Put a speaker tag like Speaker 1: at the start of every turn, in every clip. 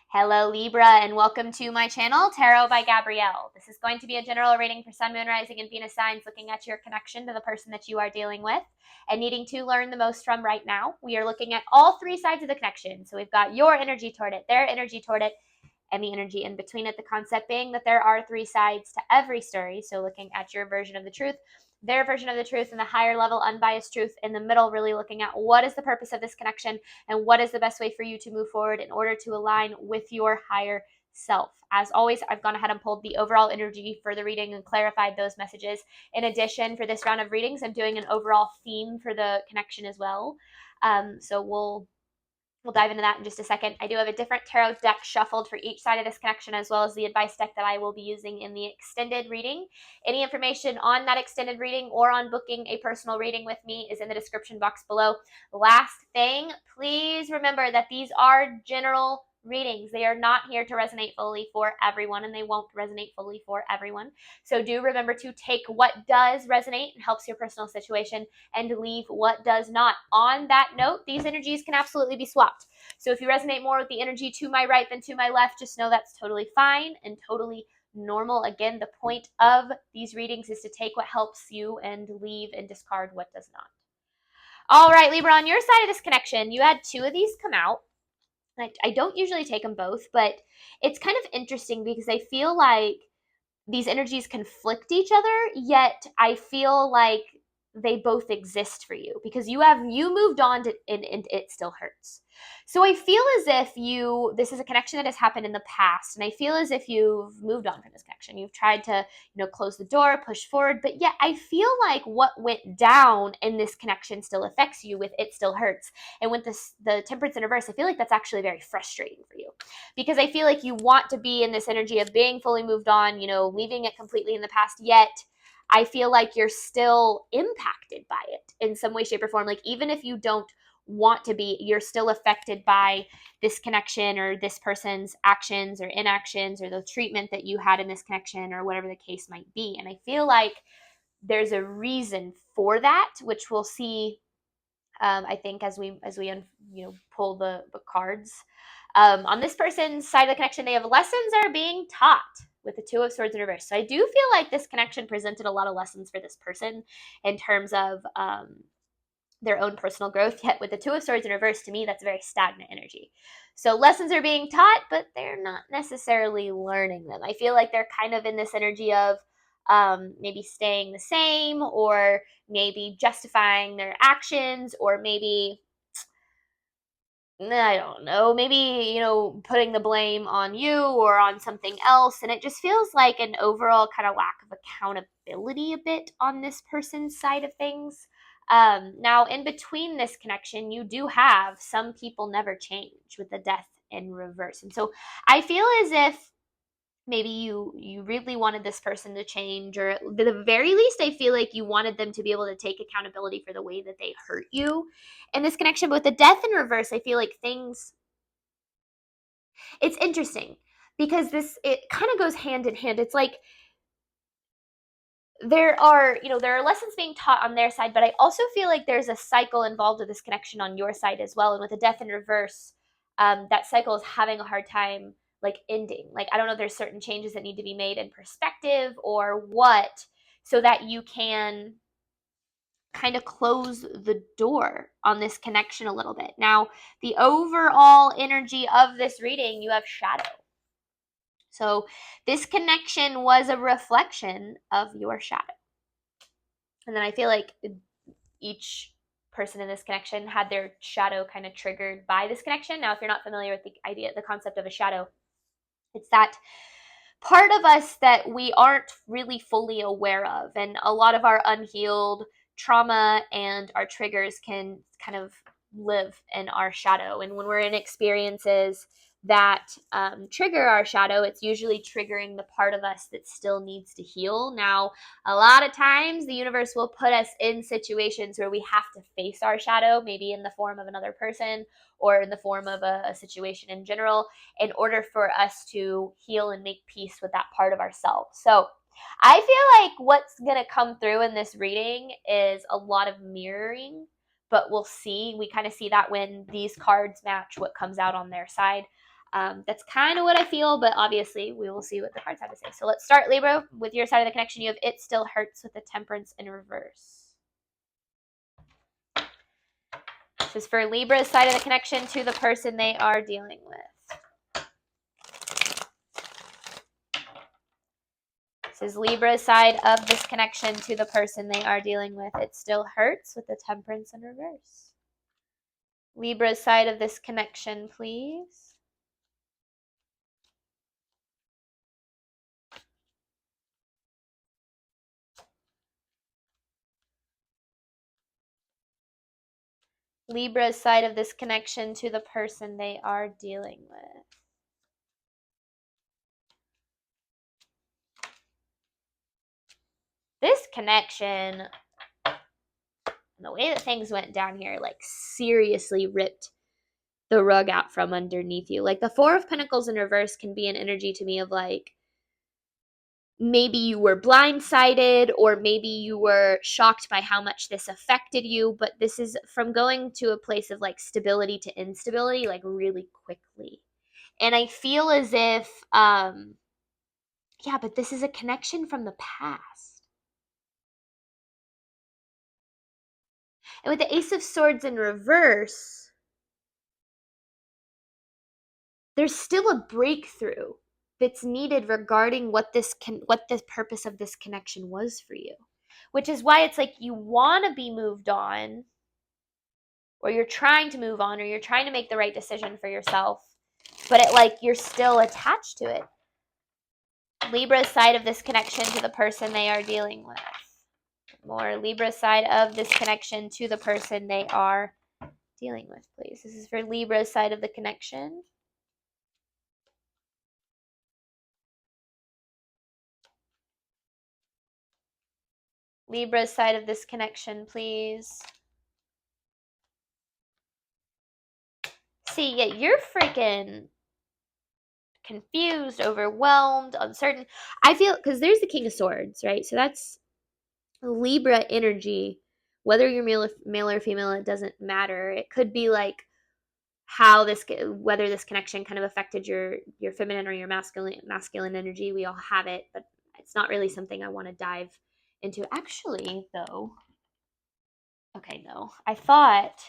Speaker 1: Hello Libra, and welcome to my channel, Tarot by Gabrielle. This is going to be a general reading for Sun, Moon, Rising, and Venus signs, looking at your connection to the person that you are dealing with and needing to learn the most from right now. We are looking at all three sides of the connection. So we've got your energy toward it, their energy toward it, and the energy in between it. The concept being that there are three sides to every story. So looking at your version of the truth, their version of the truth, and the higher level unbiased truth in the middle, really looking at what is the purpose of this connection and what is the best way for you to move forward in order to align with your higher self. As always, I've gone ahead and pulled the overall energy for the reading and clarified those messages. In addition, for this round of readings, I'm doing an overall theme for the connection as well. So we'll dive into that in just a second. I do have a different tarot deck shuffled for each side of this connection, as well as the advice deck that I will be using in the extended reading. Any information on that extended reading or on booking a personal reading with me is in the description box below. Last thing, please remember that these are general readings. They are not here to resonate fully for everyone, and they won't resonate fully for everyone. So do remember to take what does resonate and helps your personal situation and leave what does not. On that note, these energies can absolutely be swapped. So if you resonate more with the energy to my right than to my left, just know that's totally fine and totally normal. Again, the point of these readings is to take what helps you and leave and discard what does not. All right, Libra, on your side of this connection, you had two of these come out. I don't usually take them both, but it's kind of interesting because I feel like these energies conflict each other, yet I feel like they both exist for you because you moved on to, and it still hurts. So I feel as if this is a connection that has happened in the past, and I feel as if you've moved on from this connection. You've tried to, close the door, push forward, but yet I feel like what went down in this connection still affects you with it still hurts. And with the Temperance in reverse, I feel like that's actually very frustrating for you because I feel like you want to be in this energy of being fully moved on, leaving it completely in the past, yet I feel like you're still impacted by it in some way, shape, or form. Like, even if you don't want to be, you're still affected by this connection or this person's actions or inactions or the treatment that you had in this connection or whatever the case might be. And I feel like there's a reason for that, which we'll see, I think, as we pull the cards. On this person's side of the connection, they have lessons are being taught with the Two of Swords in reverse. So I do feel like this connection presented a lot of lessons for this person in terms of their own personal growth. Yet with the Two of Swords in reverse, to me, that's very stagnant energy. So lessons are being taught, but they're not necessarily learning them. I feel like they're kind of in this energy of maybe staying the same, or maybe justifying their actions, or maybe, I don't know, maybe, putting the blame on you or on something else. And it just feels like an overall kind of lack of accountability a bit on this person's side of things. Now, in between this connection, you do have some people never change with the Death in reverse. And so I feel as if maybe you really wanted this person to change, or at the very least, I feel like you wanted them to be able to take accountability for the way that they hurt you in this connection. But with the Death in reverse, I feel like it's interesting because it kind of goes hand in hand. It's like there are lessons being taught on their side, but I also feel like there's a cycle involved with this connection on your side as well. And with the Death in reverse, that cycle is having a hard time ending. Like, I don't know if there's certain changes that need to be made in perspective or what, so that you can kind of close the door on this connection a little bit. Now, the overall energy of this reading, you have shadow. So this connection was a reflection of your shadow. And then I feel like each person in this connection had their shadow kind of triggered by this connection. Now, if you're not familiar with the concept of a shadow, it's that part of us that we aren't really fully aware of. And a lot of our unhealed trauma and our triggers can kind of live in our shadow. And when we're in experiences that trigger our shadow, it's usually triggering the part of us that still needs to heal. Now, a lot of times the universe will put us in situations where we have to face our shadow, maybe in the form of another person or in the form of a situation in general, in order for us to heal and make peace with that part of ourselves. So I feel like what's going to come through in this reading is a lot of mirroring, but we'll see. We kind of see that when these cards match what comes out on their side. That's kind of what I feel, but obviously we will see what the cards have to say. So let's start, Libra. With your side of the connection, you have it still hurts with the Temperance in reverse. This is for Libra's side of the connection to the person they are dealing with. This is Libra's side of this connection to the person they are dealing with. It still hurts with the Temperance in reverse. Libra's side of this connection, please. Libra's side of this connection to the person they are dealing with. This connection, the way that things went down here, like seriously ripped the rug out from underneath you. Like the Four of Pentacles in reverse can be an energy to me of like, maybe you were blindsided or maybe you were shocked by how much this affected you, but this is from going to a place of like stability to instability, like really quickly. And I feel as if, yeah, but this is a connection from the past. And with the Ace of Swords in reverse, there's still a breakthrough that's needed regarding what the purpose of this connection was for you. Which is why it's like you want to be moved on, or you're trying to move on, or you're trying to make the right decision for yourself, but it like you're still attached to it. Libra's side of this connection to the person they are dealing with. More Libra side of this connection to the person they are dealing with, please. This is for Libra's side of the connection. Libra's side of this connection, please. See, yeah, you're freaking confused, overwhelmed, uncertain. I feel, because there's the King of Swords, right? So that's Libra energy. Whether you're male or female, it doesn't matter. It could be like whether this connection kind of affected your feminine or your masculine energy. We all have it, but it's not really something I want to dive into. Actually, though, okay, no, I thought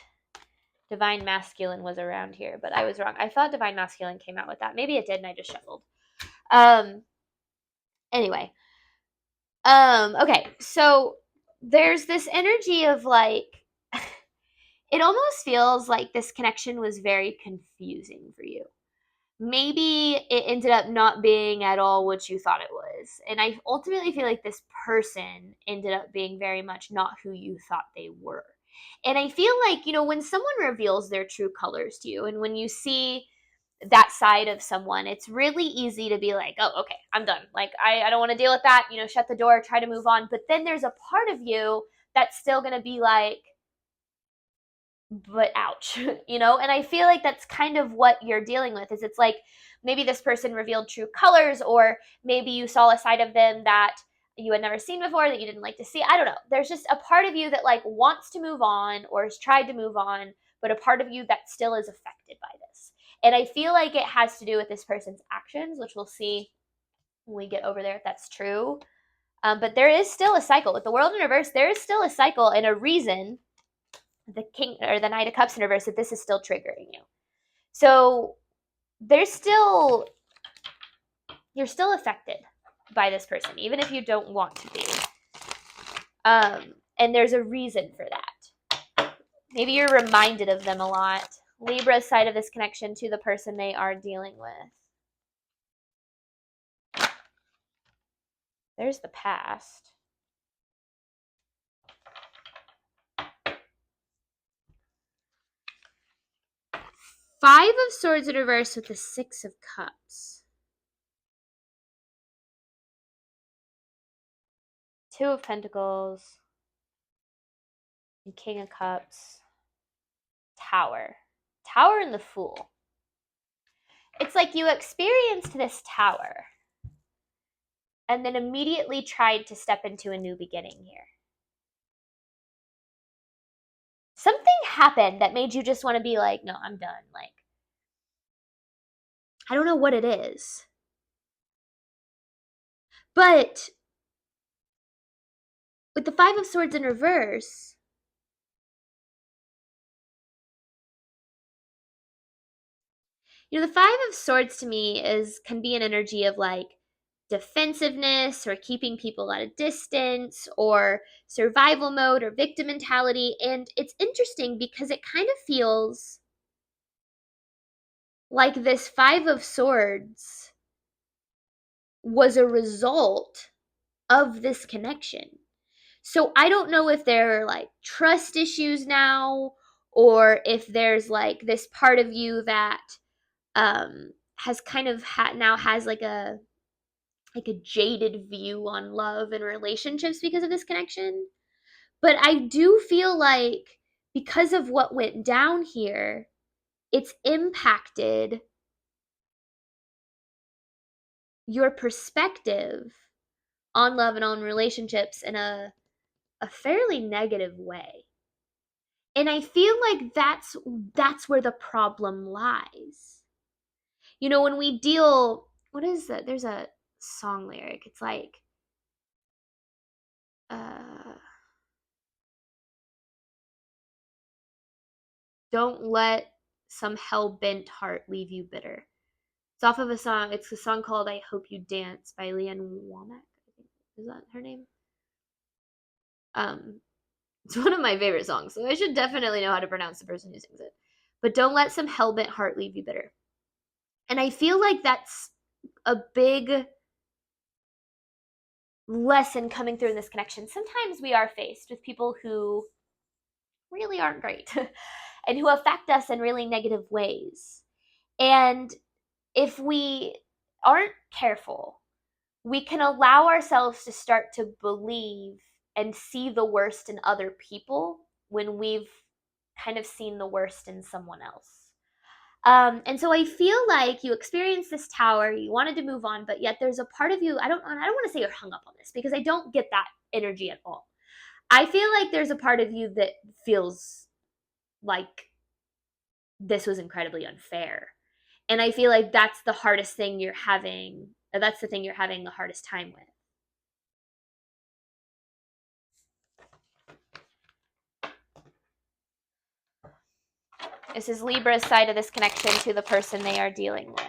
Speaker 1: Divine Masculine was around here, but I was wrong. I thought Divine Masculine came out with that. Maybe it did, and I just shuffled. Anyway, okay, so there's this energy of like, it almost feels like this connection was very confusing for you. Maybe it ended up not being at all what you thought it was. And I ultimately feel like this person ended up being very much not who you thought they were. And I feel like, when someone reveals their true colors to you, and when you see that side of someone, it's really easy to be like, oh, okay, I'm done. Like, I don't want to deal with that, shut the door, try to move on. But then there's a part of you that's still going to be like, but ouch, and I feel like that's kind of what you're dealing with. Is it's like maybe this person revealed true colors, or maybe you saw a side of them that you had never seen before that you didn't like to see. I don't know. There's just a part of you that like wants to move on or has tried to move on, but a part of you that still is affected by this. And I feel like it has to do with this person's actions, which we'll see when we get over there if that's true. But there is still a cycle with the World in reverse. There is still a cycle and a reason the King or the Knight of Cups in reverse that this is still triggering you. So you're still affected by this person, even if you don't want to be. And there's a reason for that. Maybe you're reminded of them a lot. Libra's side of this connection to the person they are dealing with. There's the past. Five of Swords in reverse with the Six of Cups. Two of Pentacles. And King of Cups. Tower. Tower and the Fool. It's like you experienced this tower and then immediately tried to step into a new beginning here. Something happened that made you just want to be like, no, I'm done. Like, I don't know what it is. But with the Five of Swords in reverse, the Five of Swords to me can be an energy of like defensiveness or keeping people at a distance or survival mode or victim mentality. And it's interesting because it kind of feels like this Five of Swords was a result of this connection. So I don't know if there are like trust issues now, or if there's like this part of you that has kind of now has like a jaded view on love and relationships because of this connection. But I do feel like because of what went down here, it's impacted your perspective on love and on relationships in a fairly negative way. And I feel like that's where the problem lies. When we deal, what is that? There's a song lyric. It's like uh don't let some hell-bent heart leave you bitter. It's off of a song. It's a song called I Hope You Dance by Leanne Womack. I think. Is that her name? It's one of my favorite songs, so I should definitely know how to pronounce the person who sings it. But don't let some hell-bent heart leave you bitter. And I feel like that's a big lesson coming through in this connection. Sometimes we are faced with people who really aren't great and who affect us in really negative ways. And if we aren't careful, we can allow ourselves to start to believe and see the worst in other people when we've kind of seen the worst in someone else. And so I feel like you experienced this tower, you wanted to move on, but yet there's a part of you, I don't want to say you're hung up on this because I don't get that energy at all. I feel like there's a part of you that feels like this was incredibly unfair. And I feel like that's the hardest thing you're having. That's the thing you're having the hardest time with. This is Libra's side of this connection to the person they are dealing with.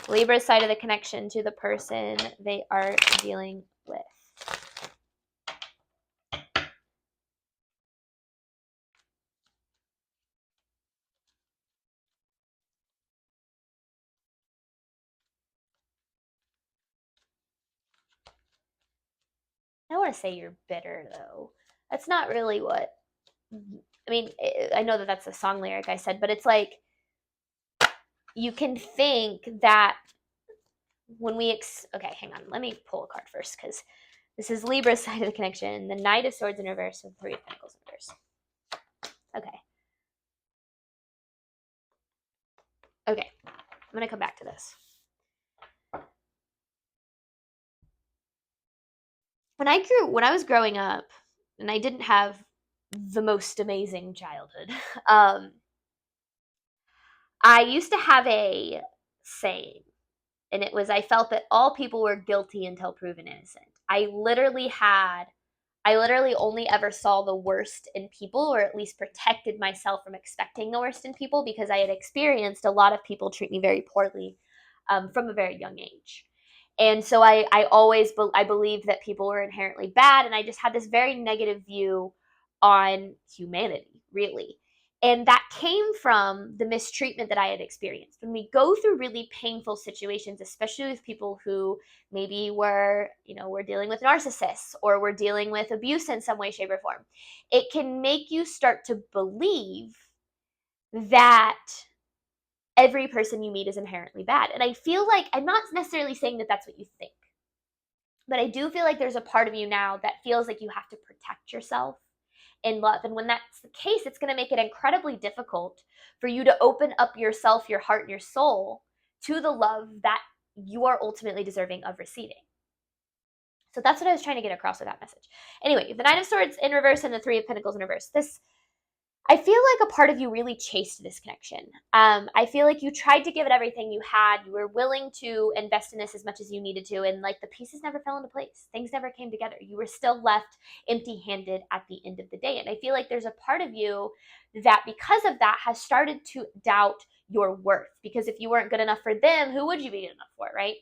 Speaker 1: Libra's side of the connection to the person they are dealing with. I don't want to say you're bitter, though. That's not really what. I mean, I know that that's a song lyric I said, but it's like you can think that when we. Okay, hang on. Let me pull a card first because this is Libra's side of the connection. The Knight of Swords in reverse and Three of Pentacles in reverse. Okay. Okay. I'm going to come back to this. When I was growing up, and I didn't have the most amazing childhood, I used to have a saying, and it was, I felt that all people were guilty until proven innocent. I literally only ever saw the worst in people, or at least protected myself from expecting the worst in people, because I had experienced a lot of people treat me very poorly from a very young age. And so I believed that people were inherently bad, and I just had this very negative view on humanity, really. And that came from the mistreatment that I had experienced. When we go through really painful situations, especially with people who maybe we're dealing with narcissists, or we're dealing with abuse in some way, shape, or form, it can make you start to believe that every person you meet is inherently bad. And I feel like, I'm not necessarily saying that that's what you think, but I do feel like there's a part of you now that feels like you have to protect yourself in love. And when that's the case, it's going to make it incredibly difficult for you to open up yourself, your heart, and your soul to the love that you are ultimately deserving of receiving. So that's what I was trying to get across with that message. Anyway, the Nine of Swords in reverse and the Three of Pentacles in reverse. I feel like a part of you really chased this connection. I feel like you tried to give it everything you had. You were willing to invest in this as much as you needed to, and like the pieces never fell into place. Things never came together. You were still left empty-handed at the end of the day. And I feel like there's a part of you that because of that has started to doubt your worth. Because if you weren't good enough for them, who would you be good enough for, right?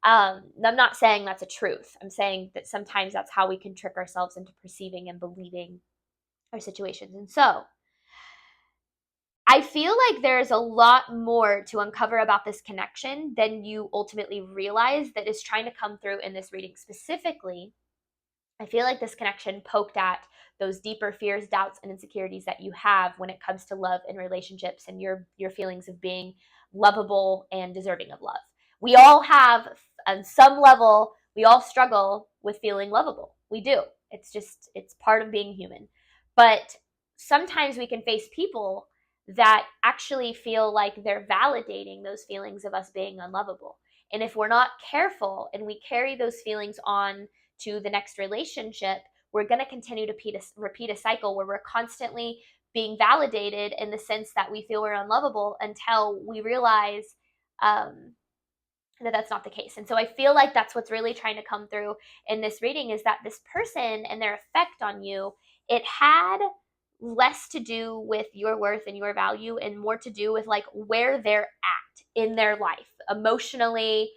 Speaker 1: I'm not saying that's a truth. I'm saying that sometimes that's how we can trick ourselves into perceiving and believing our situations. And so I feel like there's a lot more to uncover about this connection than you ultimately realize that is trying to come through in this reading. Specifically, I feel like this connection poked at those deeper fears, doubts, and insecurities that you have when it comes to love and relationships and your feelings of being lovable and deserving of love. We all have, on some level, we all struggle with feeling lovable. We do. It's part of being human. But sometimes we can face people that actually feel like they're validating those feelings of us being unlovable. And if we're not careful and we carry those feelings on to the next relationship, we're going to continue to repeat a cycle where we're constantly being validated in the sense that we feel we're unlovable until we realize that that's not the case. And so I feel like that's what's really trying to come through in this reading is that this person and their effect on you, it had less to do with your worth and your value and more to do with like where they're at in their life emotionally,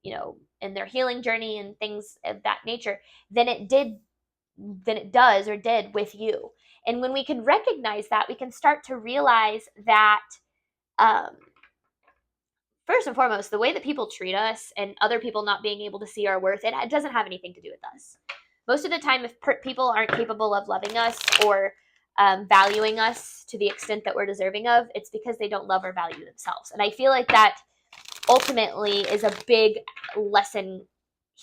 Speaker 1: in their healing journey and things of that nature than it does or did with you. And when we can recognize that, we can start to realize that first and foremost, the way that people treat us and other people not being able to see our worth, it doesn't have anything to do with us. Most of the time, if people aren't capable of loving us or valuing us to the extent that we're deserving of, it's because they don't love or value themselves. And I feel like that ultimately is a big lesson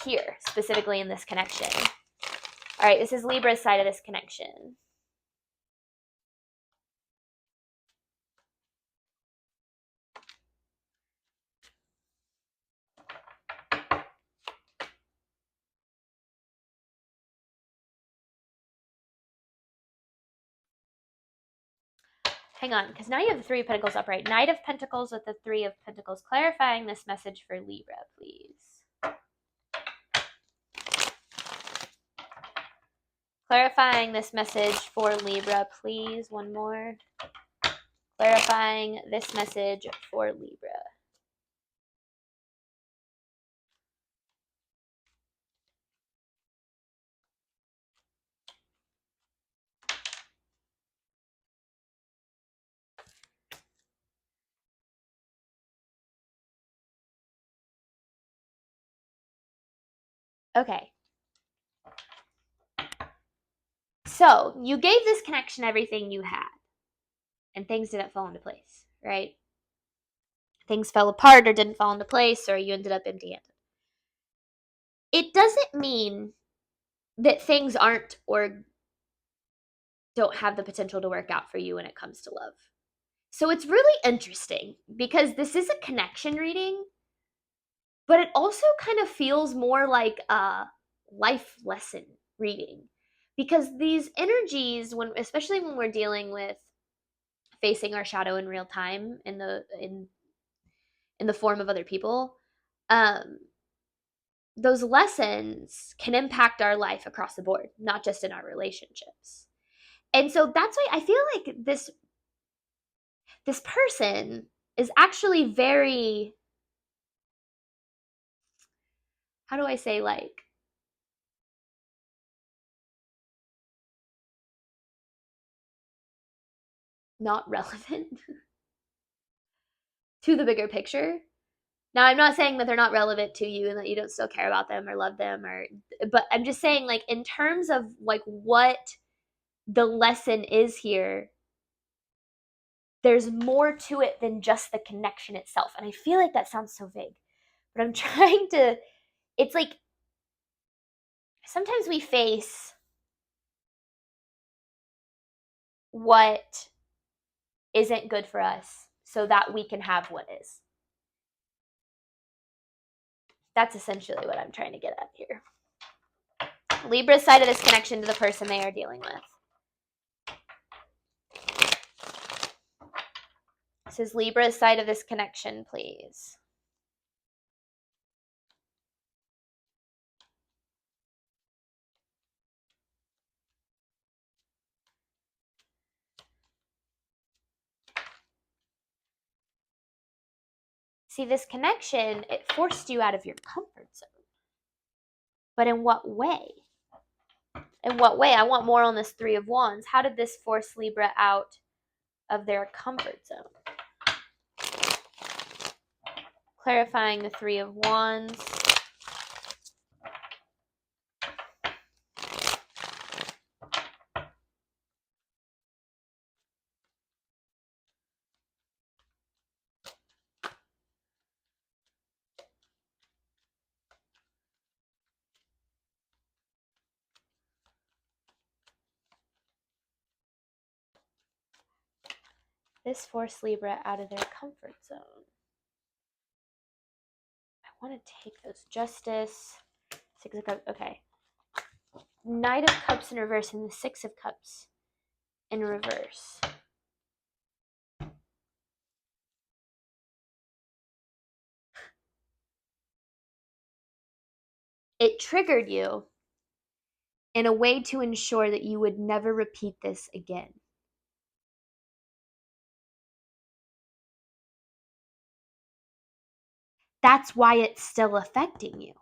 Speaker 1: here, specifically in this connection. All right, this is Libra's side of this connection. Hang on, because now you have the Three of Pentacles upright. Knight of Pentacles with the Three of Pentacles. Clarifying this message for Libra, please. Clarifying this message for Libra, please. One more. Clarifying this message for Libra. Okay. So, you gave this connection everything you had, and things didn't fall into place, right? Things fell apart or didn't fall into place, or you ended up empty-handed. It doesn't mean that things aren't or don't have the potential to work out for you when it comes to love. So it's really interesting because this is a connection reading, but it also kind of feels more like a life lesson reading because these energies, especially when we're dealing with facing our shadow in real time in the form of other people, those lessons can impact our life across the board, not just in our relationships. And so that's why I feel like this person is actually very, how do I say, like, not relevant to the bigger picture. Now, I'm not saying that they're not relevant to you and that you don't still care about them or love them, but I'm just saying, like, in terms of like what the lesson is here, there's more to it than just the connection itself. And I feel like that sounds so vague, but I'm trying to, it's like sometimes we face what isn't good for us so that we can have what is. That's essentially what I'm trying to get at here. Libra's side of this connection to the person they are dealing with. This is Libra's side of this connection, please. See, this connection, it forced you out of your comfort zone. But in what way? In what way? I want more on this Three of Wands. How did this force Libra out of their comfort zone? Clarifying the Three of Wands. This forced Libra out of their comfort zone. I want to take those. Justice, Six of Cups. Okay. Knight of Cups in reverse and the Six of Cups in reverse. It triggered you in a way to ensure that you would never repeat this again. That's why it's still affecting you.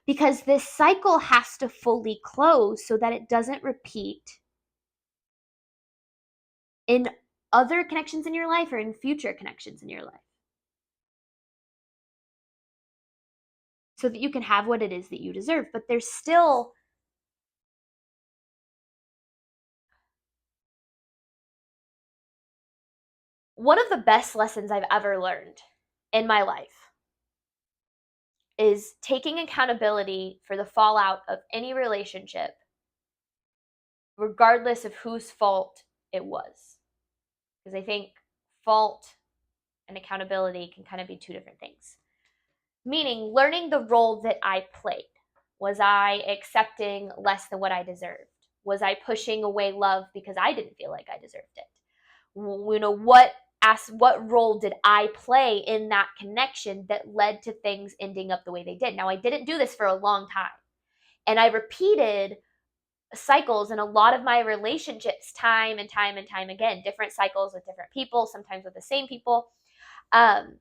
Speaker 1: Because this cycle has to fully close so that it doesn't repeat in other connections in your life or in future connections in your life. So that you can have what it is that you deserve. But there's still one of the best lessons I've ever learned in my life is taking accountability for the fallout of any relationship, regardless of whose fault it was. Because I think fault and accountability can kind of be two different things. Meaning, learning the role that I played. Was I accepting less than what I deserved? Was I pushing away love because I didn't feel like I deserved it? You know, what role did I play in that connection that led to things ending up the way they did? Now, I didn't do this for a long time. And I repeated cycles in a lot of my relationships time and time and time again. Different cycles with different people, sometimes with the same people. And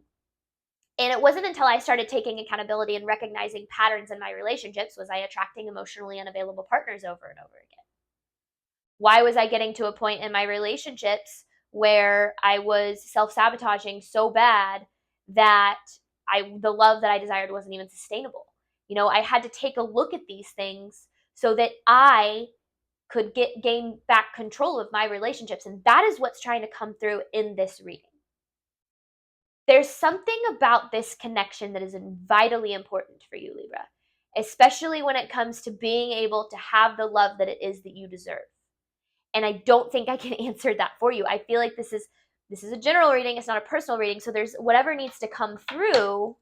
Speaker 1: it wasn't until I started taking accountability and recognizing patterns in my relationships was I attracting emotionally unavailable partners over and over again. Why was I getting to a point in my relationships where I was self-sabotaging so bad that the love that I desired wasn't even sustainable? You know, I had to take a look at these things so that I could gain back control of my relationships. And that is what's trying to come through in this reading. There's something about this connection that is vitally important for you, Libra, especially when it comes to being able to have the love that it is that you deserve. And I don't think I can answer that for you. I feel like this is a general reading. It's not a personal reading. So there's whatever needs to come through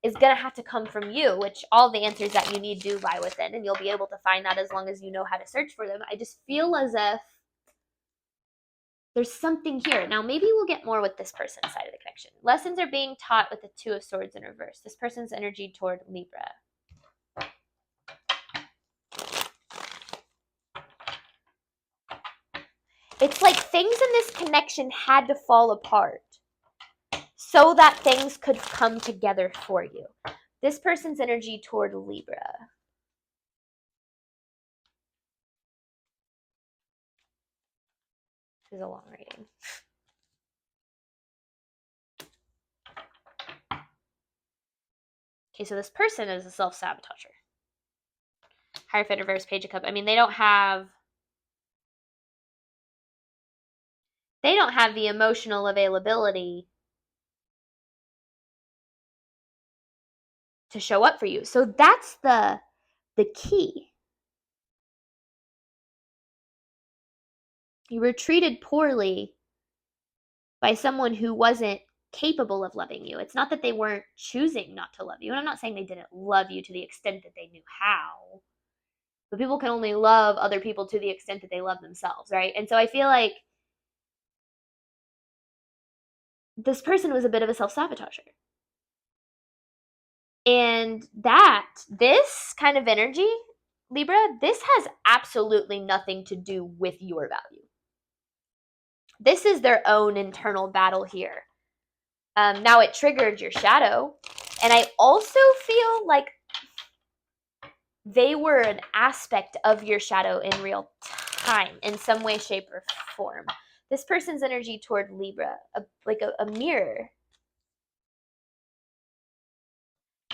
Speaker 1: is going to have to come from you, which all the answers that you need do lie within. And you'll be able to find that as long as you know how to search for them. I just feel as if there's something here. Now, maybe we'll get more with this person's side of the connection. Lessons are being taught with the Two of Swords in reverse. This person's energy toward Libra. It's like things in this connection had to fall apart so that things could come together for you. This person's energy toward Libra. This is a long reading. Okay, so this person is a self-sabotager. Hierophant reverse, Page of Cups. I mean, they don't have the emotional availability to show up for you. So that's the key. You were treated poorly by someone who wasn't capable of loving you. It's not that they weren't choosing not to love you. And I'm not saying they didn't love you to the extent that they knew how. But people can only love other people to the extent that they love themselves, right? And so I feel like this person was a bit of a self-sabotager. And this kind of energy, Libra, this has absolutely nothing to do with your value. This is their own internal battle here. Now it triggered your shadow. And I also feel like they were an aspect of your shadow in real time in some way, shape, or form. This person's energy toward Libra, like a mirror.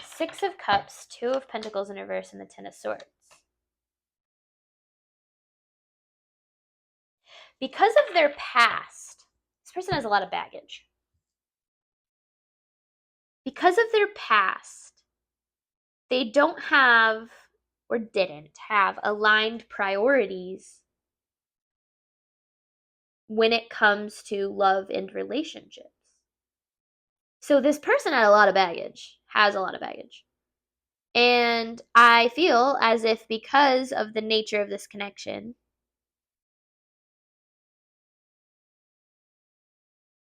Speaker 1: Six of Cups, Two of Pentacles in reverse, and the Ten of Swords. Because of their past, this person has a lot of baggage. Because of their past, they don't have or didn't have aligned priorities when it comes to love and relationships. So this person had a lot of baggage, has a lot of baggage. And I feel as if because of the nature of this connection,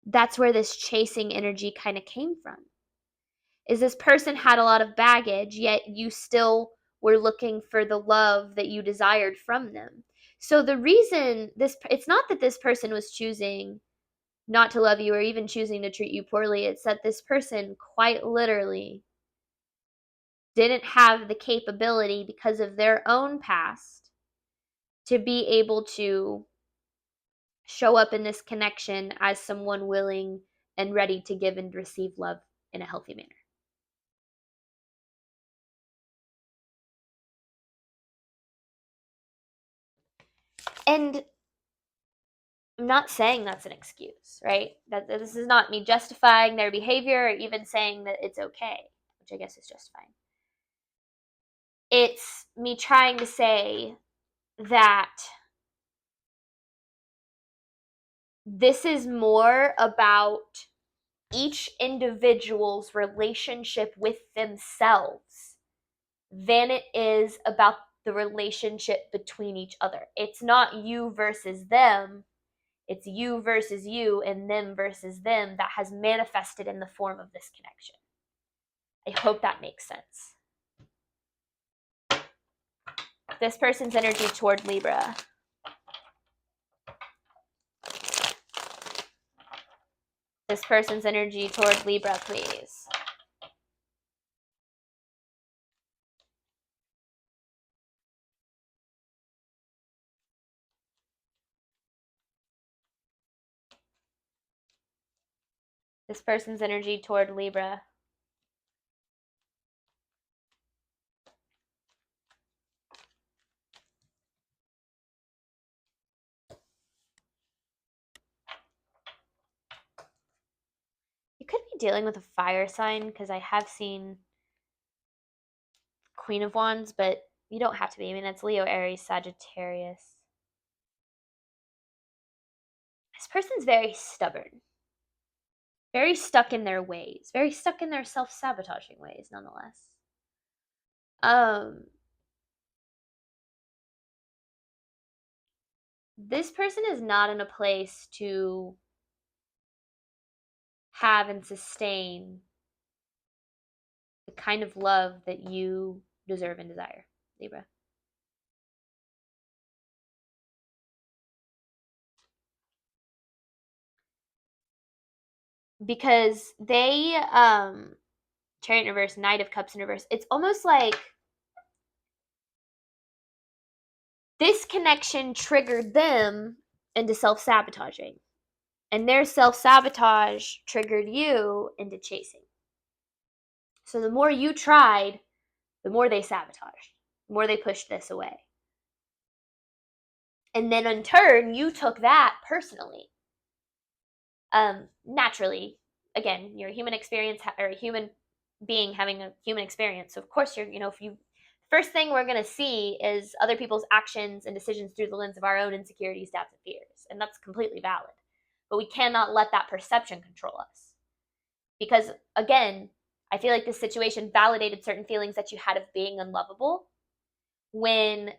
Speaker 1: that's where this chasing energy kind of came from. Is this person had a lot of baggage, yet you still were looking for the love that you desired from them. So the reason it's not that this person was choosing not to love you or even choosing to treat you poorly. It's that this person quite literally didn't have the capability because of their own past to be able to show up in this connection as someone willing and ready to give and receive love in a healthy manner. And I'm not saying that's an excuse, right? That this is not me justifying their behavior or even saying that it's okay, which I guess is justifying. It's me trying to say that this is more about each individual's relationship with themselves than it is about the relationship between each other. It's not you versus them. It's you versus you and them versus them that has manifested in the form of this connection. I hope that makes sense. This person's energy toward Libra. This person's energy toward Libra, please. This person's energy toward Libra. You could be dealing with a fire sign because I have seen Queen of Wands, but you don't have to be. I mean, that's Leo, Aries, Sagittarius. This person's very stubborn. Very stuck in their ways. Very stuck in their self-sabotaging ways, nonetheless. This person is not in a place to have and sustain the kind of love that you deserve and desire, Libra. Because they, Chariot in reverse, Knight of Cups in reverse, it's almost like this connection triggered them into self-sabotaging. And their self-sabotage triggered you into chasing. So the more you tried, the more they sabotaged, the more they pushed this away. And then in turn, you took that personally. Naturally, again, you're a human experience or a human being having a human experience. So of course if you first thing we're going to see is other people's actions and decisions through the lens of our own insecurities, doubts, and fears. And that's completely valid. But we cannot let that perception control us. Because again, I feel like this situation validated certain feelings that you had of being unlovable when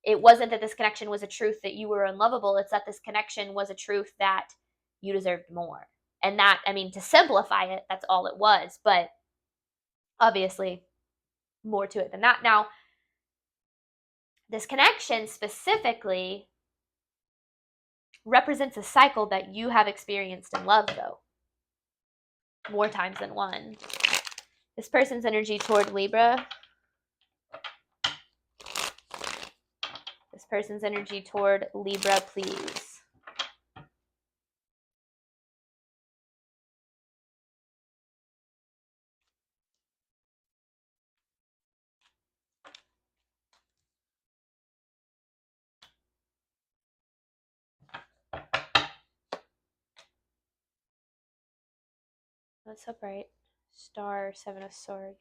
Speaker 1: it wasn't that this connection was a truth that you were unlovable. It's that this connection was a truth that you deserved more. And that, I mean, to simplify it, that's all it was. But obviously, more to it than that. Now, this connection specifically represents a cycle that you have experienced in love, though, more times than one. This person's energy toward Libra. This person's energy toward Libra, please. That's upright. Star, Seven of Swords.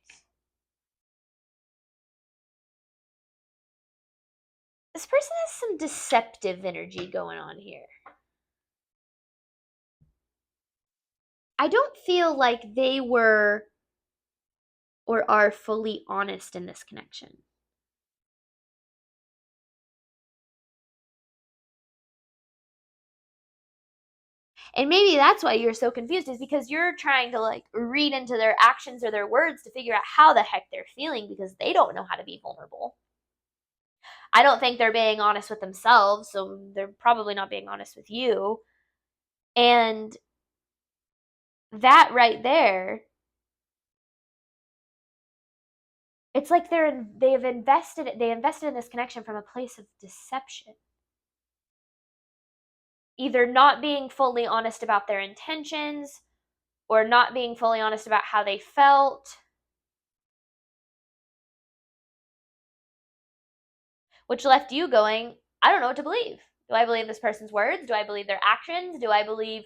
Speaker 1: This person has some deceptive energy going on here. I don't feel like they were or are fully honest in this connection. And maybe that's why you're so confused, is because you're trying to like read into their actions or their words to figure out how the heck they're feeling, because they don't know how to be vulnerable. I don't think they're being honest with themselves, so they're probably not being honest with you. And that right there, it's like they invested in this connection from a place of deception. Either not being fully honest about their intentions or not being fully honest about how they felt, which left you going, I don't know what to believe. Do I believe this person's words? Do I believe their actions? Do I believe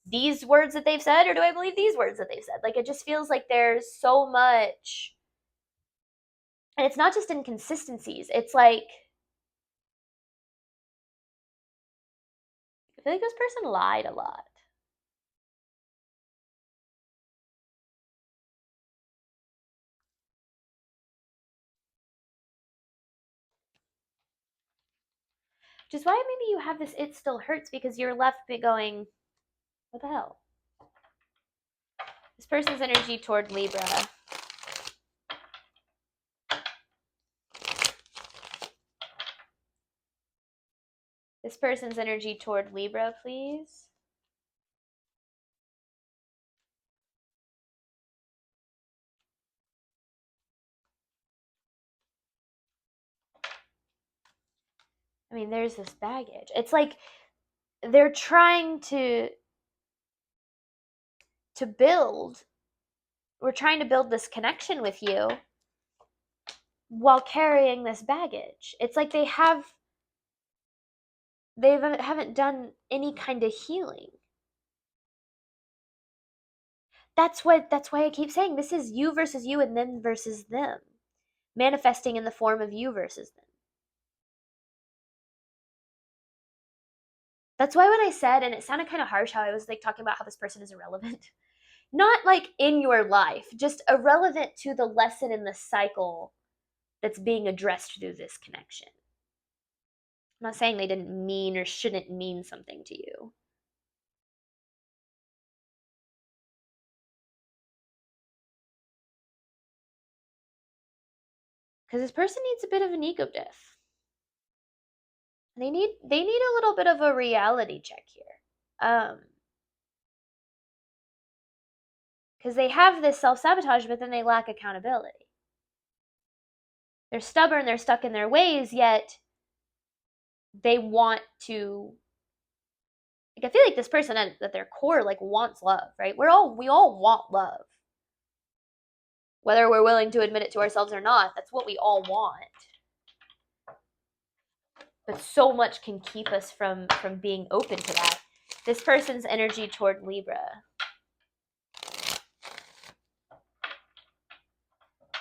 Speaker 1: these words that they've said, or do I believe these words that they've said? Like, it just feels like there's so much, and it's not just inconsistencies. It's like, I feel like this person lied a lot. Which is why maybe you have this "it still hurts," because you're left going, what the hell? This person's energy toward Libra. This person's energy toward Libra, please. I mean, there's this baggage. It's like they're trying to build, we're trying to build this connection with you while carrying this baggage. It's like they haven't done any kind of healing. That's why I keep saying this is you versus you and them versus them, manifesting in the form of you versus them. That's why when I said, and it sounded kind of harsh how I was like talking about how this person is irrelevant, not like in your life, just irrelevant to the lesson in the cycle that's being addressed through this connection. I'm not saying they didn't mean or shouldn't mean something to you. Because this person needs a bit of an ego death. They need a little bit of a reality check here. Because they have this self-sabotage, but then they lack accountability. They're stubborn, they're stuck in their ways, yet they want to, like, I feel like this person at their core like wants love, right? We all want love. Whether we're willing to admit it to ourselves or not, that's what we all want. But so much can keep us from being open to that. This person's energy toward Libra.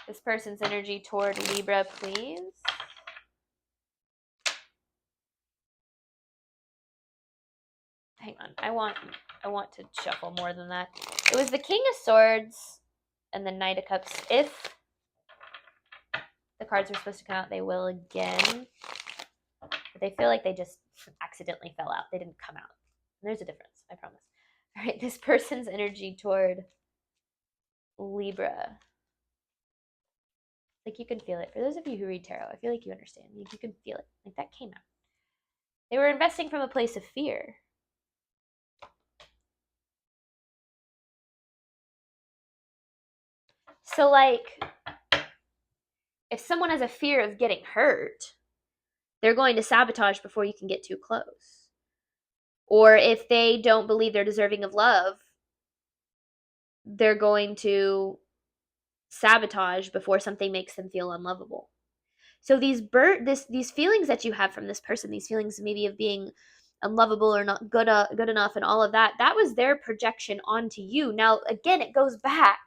Speaker 1: This person's energy toward Libra, please. Hang on, I want to shuffle more than that. It was the King of Swords and the Knight of Cups. If the cards are supposed to come out, they will again. But they feel like they just accidentally fell out. They didn't come out. And there's a difference, I promise. All right, this person's energy toward Libra. Like, you can feel it. For those of you who read tarot, I feel like you understand. Like, you can feel it. Like, that came out. They were investing from a place of fear. So, like, if someone has a fear of getting hurt, they're going to sabotage before you can get too close. Or if they don't believe they're deserving of love, they're going to sabotage before something makes them feel unlovable. So these feelings that you have from this person, these feelings maybe of being unlovable or not good enough and all of that, that was their projection onto you. Now, again, it goes back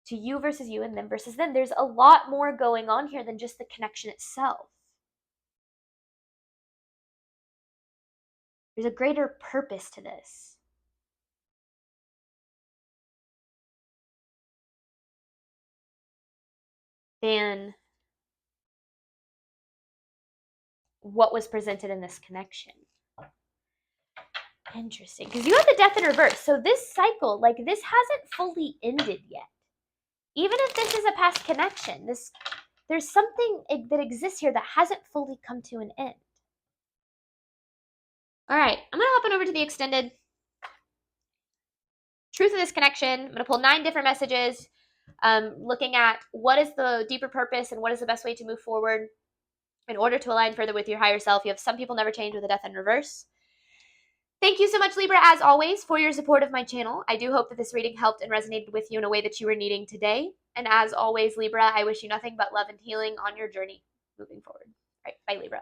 Speaker 1: to you versus you and them versus them. There's a lot more going on here than just the connection itself. There's a greater purpose to this. Than what was presented in this connection. Interesting, because you have the death in reverse. So this cycle, like, this hasn't fully ended yet. Even if this is a past connection, there's something that exists here that hasn't fully come to an end. All right, I'm going to hop on over to the extended truth of this connection. I'm going to pull 9 different messages, looking at what is the deeper purpose and what is the best way to move forward in order to align further with your higher self. You have some people never change with a death in reverse. Thank you so much, Libra, as always, for your support of my channel. I do hope that this reading helped and resonated with you in a way that you were needing today. And as always, Libra, I wish you nothing but love and healing on your journey moving forward. All right, bye, Libra.